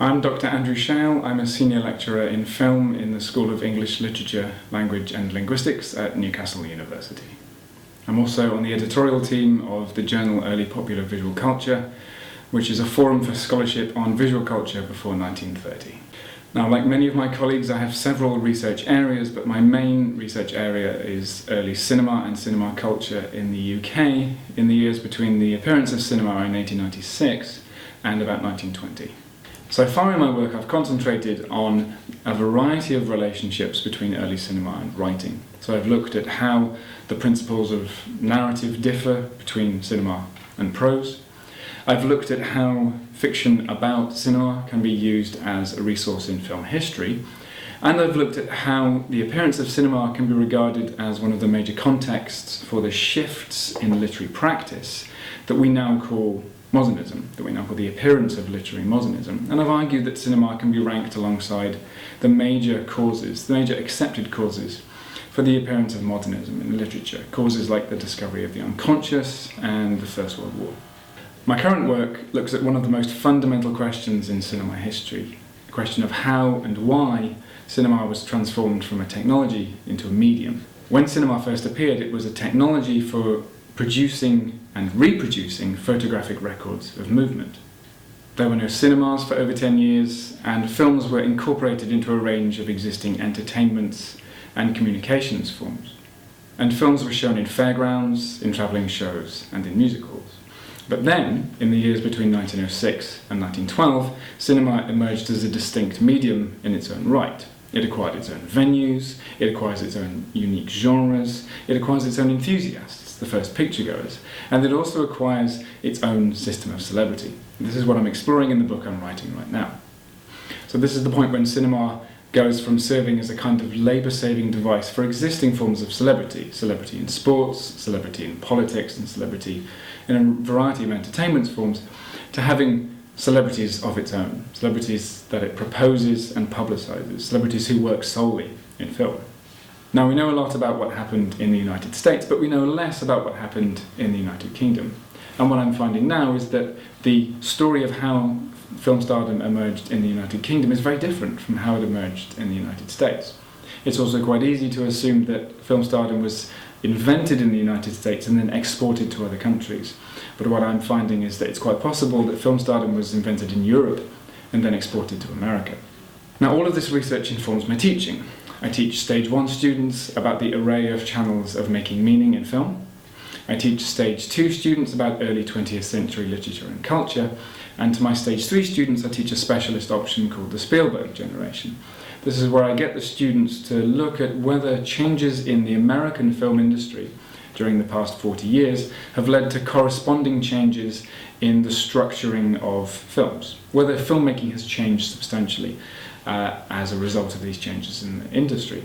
I'm Dr. Andrew Shail. I'm a senior lecturer in film in the School of English Literature, Language and Linguistics at Newcastle University. I'm also on the editorial team of the journal Early Popular Visual Culture, which is a forum for scholarship on visual culture before 1930. Now, like many of my colleagues, I have several research areas, but my main research area is early cinema and cinema culture in the UK in the years between the appearance of cinema in 1896 and about 1920. So far in my work I've concentrated on a variety of relationships between early cinema and writing. So I've looked at how the principles of narrative differ between cinema and prose. I've looked at how fiction about cinema can be used as a resource in film history. And I've looked at how the appearance of cinema can be regarded as one of the major contexts for the shifts in literary practice that we now call modernism, that we now call the appearance of literary modernism. And I've argued that cinema can be ranked alongside the major causes, the major accepted causes for the appearance of modernism in literature, causes like the discovery of the unconscious and the First World War. My current work looks at one of the most fundamental questions in cinema history, the question of how and why cinema was transformed from a technology into a medium. When cinema first appeared, it was a technology for producing and reproducing photographic records of movement. There were no cinemas for over 10 years, and films were incorporated into a range of existing entertainments and communications forms. And films were shown in fairgrounds, in travelling shows, and in music halls. But then, in the years between 1906 and 1912, cinema emerged as a distinct medium in its own right. It acquired its own venues, it acquires its own unique genres, it acquires its own enthusiasts, the first picture-goers, and it also acquires its own system of celebrity. This is what I'm exploring in the book I'm writing right now. So this is the point when cinema goes from serving as a kind of labour-saving device for existing forms of celebrity, celebrity in sports, celebrity in politics, and celebrity in a variety of entertainment forms, to having celebrities of its own, celebrities that it proposes and publicises, celebrities who work solely in film. Now, we know a lot about what happened in the United States, but we know less about what happened in the United Kingdom. And what I'm finding now is that the story of how film stardom emerged in the United Kingdom is very different from how it emerged in the United States. It's also quite easy to assume that film stardom was invented in the United States and then exported to other countries. But what I'm finding is that it's quite possible that film stardom was invented in Europe and then exported to America. Now, all of this research informs my teaching. I teach Stage 1 students about the array of channels of making meaning in film. I teach Stage 2 students about early 20th century literature and culture. And to my Stage 3 students, I teach a specialist option called the Spielberg generation. This is where I get the students to look at whether changes in the American film industry during the past 40 years have led to corresponding changes in the structuring of films, whether filmmaking has changed substantially as a result of these changes in the industry.